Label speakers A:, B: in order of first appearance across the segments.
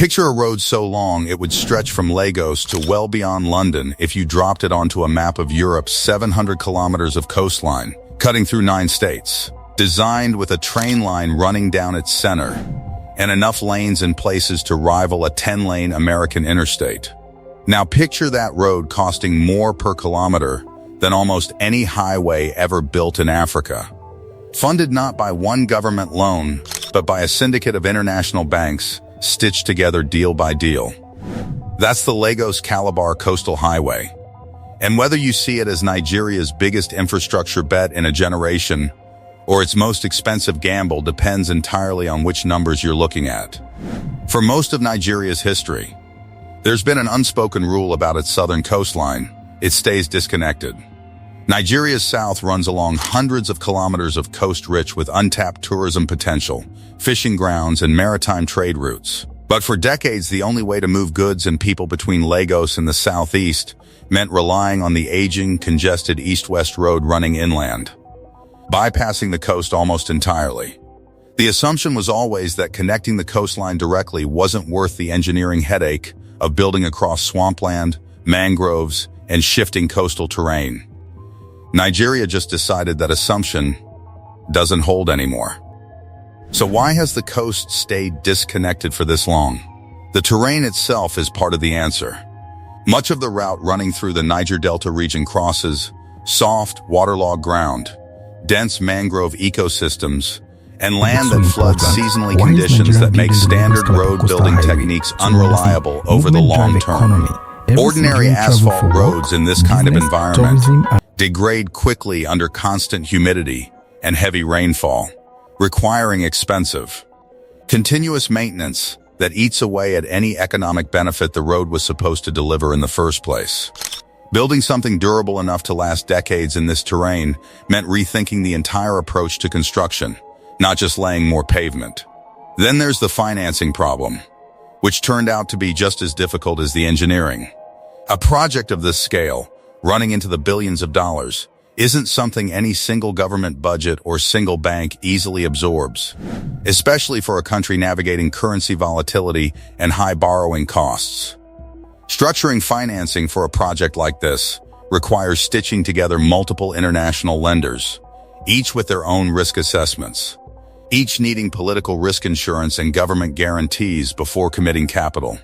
A: Picture a road so long it would stretch from Lagos to well beyond London if you dropped it onto a map of Europe's 700 kilometers of coastline, cutting through 9 states. Designed with a train line running down its center, and enough lanes in places to rival a 10-lane American interstate. Now picture that road costing more per kilometer than almost any highway ever built in Africa. Funded not by one government loan, but by a syndicate of international banks, stitched together deal by deal. That's the Lagos-Calabar Coastal Highway. And whether you see it as Nigeria's biggest infrastructure bet in a generation, or its most expensive gamble, depends entirely on which numbers you're looking at. For most of Nigeria's history, there's been an unspoken rule about its southern coastline: it stays disconnected. Nigeria's south runs along hundreds of kilometers of coast rich with untapped tourism potential, fishing grounds, and maritime trade routes. But for decades, the only way to move goods and people between Lagos and the southeast meant relying on the aging, congested east-west road running inland, bypassing the coast almost entirely. The assumption was always that connecting the coastline directly wasn't worth the engineering headache of building across swampland, mangroves, and shifting coastal terrain. Nigeria just decided that assumption doesn't hold anymore. So why has the coast stayed disconnected for this long? The terrain itself is part of the answer. Much of the route running through the Niger Delta region crosses soft, waterlogged ground, dense mangrove ecosystems, and land that floods seasonally conditions that make standard road building techniques unreliable over the long term. Ordinary asphalt roads in this kind of environment degrade quickly under constant humidity and heavy rainfall, requiring expensive, continuous maintenance that eats away at any economic benefit the road was supposed to deliver in the first place. Building something durable enough to last decades in this terrain meant rethinking the entire approach to construction, not just laying more pavement. Then there's the financing problem, which turned out to be just as difficult as the engineering. A project of this scale, running into the billions of dollars, isn't something any single government budget or single bank easily absorbs, especially for a country navigating currency volatility and high borrowing costs. Structuring financing for a project like this requires stitching together multiple international lenders, each with their own risk assessments, each needing political risk insurance and government guarantees before committing capital.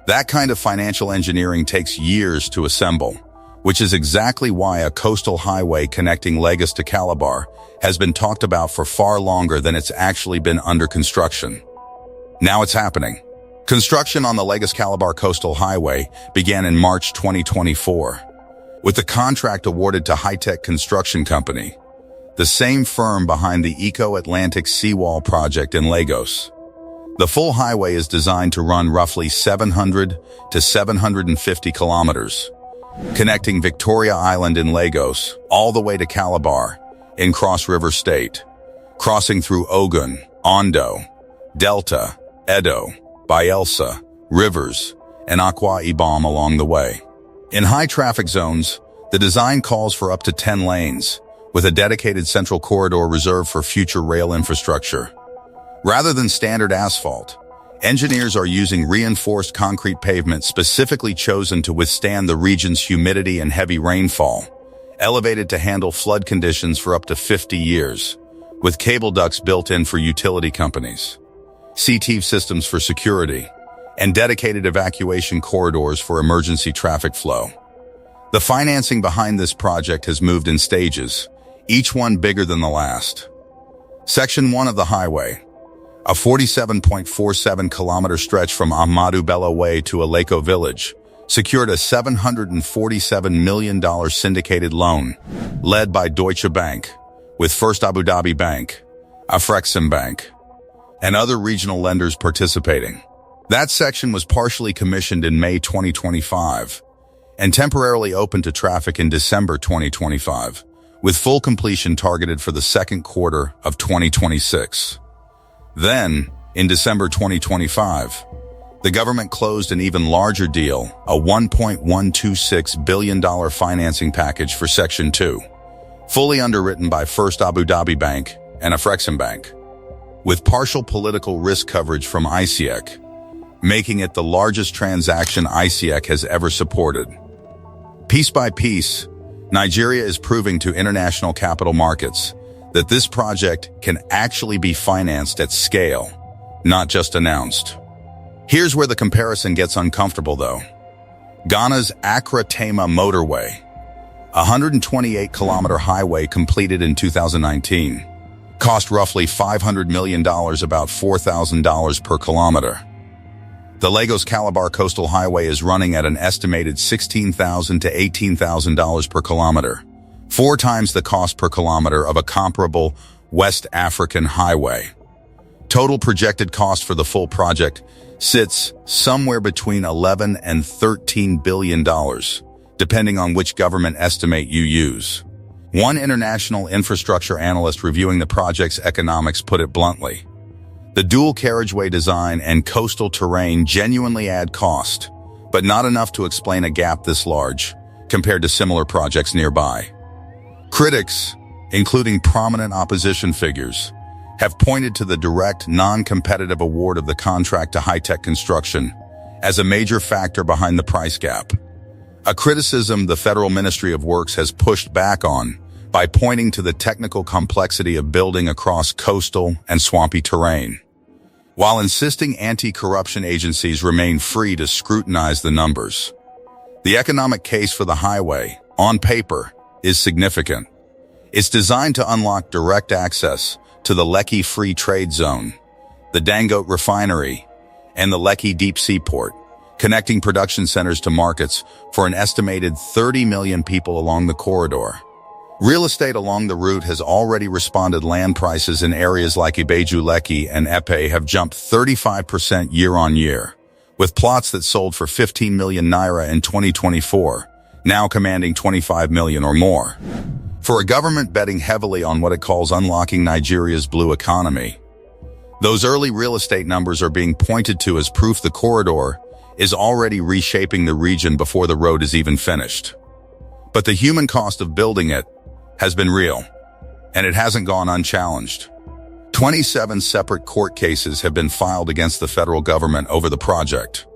A: That kind of financial engineering takes years to assemble, which is exactly why a coastal highway connecting Lagos to Calabar has been talked about for far longer than it's actually been under construction. Now it's happening. Construction on the Lagos-Calabar Coastal Highway began in March 2024, with the contract awarded to High-Tech Construction Company, the same firm behind the Eco-Atlantic Seawall project in Lagos. The full highway is designed to run roughly 700 to 750 kilometers, connecting Victoria Island in Lagos all the way to Calabar in Cross River State, crossing through Ogun, Ondo, Delta, Edo, Bayelsa, Rivers, and Akwa Ibom along the way. In high traffic zones, the design calls for up to 10 lanes, with a dedicated central corridor reserved for future rail infrastructure. Rather than standard asphalt, engineers are using reinforced concrete pavement specifically chosen to withstand the region's humidity and heavy rainfall, elevated to handle flood conditions for up to 50 years, with cable ducts built in for utility companies, CTV systems for security, and dedicated evacuation corridors for emergency traffic flow. The financing behind this project has moved in stages, each one bigger than the last. Section 1 of the highway, a 47.47-kilometer stretch from Ahmadu Bello Way to Aleko Village, secured a $747 million syndicated loan, led by Deutsche Bank, with First Abu Dhabi Bank, Afrexim Bank, and other regional lenders participating. That section was partially commissioned in May 2025 and temporarily opened to traffic in December 2025, with full completion targeted for the second quarter of 2026. Then, in December 2025, the government closed an even larger deal, a $1.126 billion financing package for Section 2, fully underwritten by First Abu Dhabi Bank and Afrexim Bank. With partial political risk coverage from ICEC, making it the largest transaction ICEC has ever supported. Piece by piece, Nigeria is proving to international capital markets that this project can actually be financed at scale, not just announced. Here's where the comparison gets uncomfortable, though. Ghana's Accra-Tema motorway, a 128-kilometer highway completed in 2019, cost roughly $500 million, about $4,000 per kilometer. The Lagos-Calabar Coastal Highway is running at an estimated $16,000 to $18,000 per kilometer, 4 times the cost per kilometer of a comparable West African highway. Total projected cost for the full project sits somewhere between $11 and $13 billion, depending on which government estimate you use. One international infrastructure analyst reviewing the project's economics put it bluntly: the dual carriageway design and coastal terrain genuinely add cost, but not enough to explain a gap this large compared to similar projects nearby. Critics, including prominent opposition figures, have pointed to the direct, non-competitive award of the contract to high-tech construction as a major factor behind the price gap. A criticism the Federal Ministry of Works has pushed back on by pointing to the technical complexity of building across coastal and swampy terrain, while insisting anti-corruption agencies remain free to scrutinize the numbers. The economic case for the highway, on paper, is significant. It's designed to unlock direct access to the Lekki Free Trade Zone, the Dangote Refinery, and the Lekki Deep Seaport, connecting production centers to markets for an estimated 30 million people along the corridor. Real estate along the route has already responded. Land prices in areas like Ibeju-Lekki and Epe have jumped 35% year-on-year, with plots that sold for 15 million naira in 2024, now commanding 25 million or more. For a government betting heavily on what it calls unlocking Nigeria's blue economy, those early real estate numbers are being pointed to as proof the corridor is already reshaping the region before the road is even finished. But the human cost of building it has been real, and it hasn't gone unchallenged. 27 separate court cases have been filed against the federal government over the project,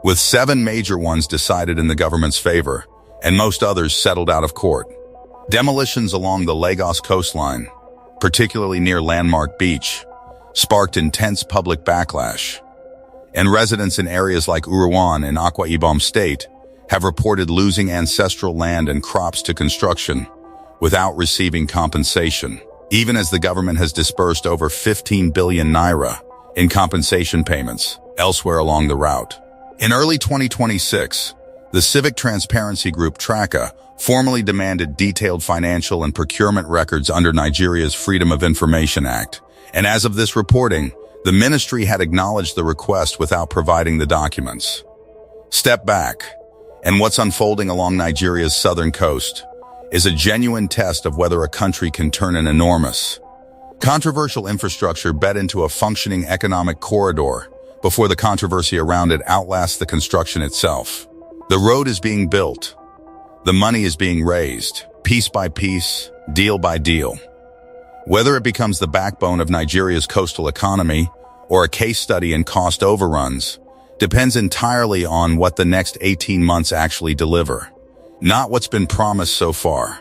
A: with 7 major ones decided in the government's favor, and most others settled out of court. Demolitions along the Lagos coastline, particularly near Landmark Beach, sparked intense public backlash, and residents in areas like Uruwan in Akwa Ibom State have reported losing ancestral land and crops to construction without receiving compensation, even as the government has disbursed over 15 billion naira in compensation payments elsewhere along the route. In early 2026, the civic transparency group Traka formally demanded detailed financial and procurement records under Nigeria's Freedom of Information Act, and as of this reporting, the ministry had acknowledged the request without providing the documents. Step back, and what's unfolding along Nigeria's southern coast is a genuine test of whether a country can turn an enormous, controversial infrastructure bet into a functioning economic corridor before the controversy around it outlasts the construction itself. The road is being built. The money is being raised, piece by piece, deal by deal. Whether it becomes the backbone of Nigeria's coastal economy or a case study in cost overruns depends entirely on what the next 18 months actually deliver, not what's been promised so far.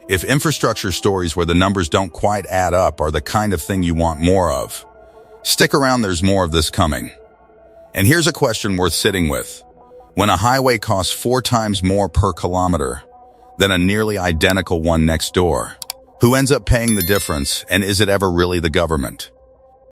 A: If infrastructure stories where the numbers don't quite add up are the kind of thing you want more of, stick around, there's more of this coming. And here's a question worth sitting with. When a highway costs 4 times more per kilometer than a nearly identical one next door, who ends up paying the difference, and is it ever really the government?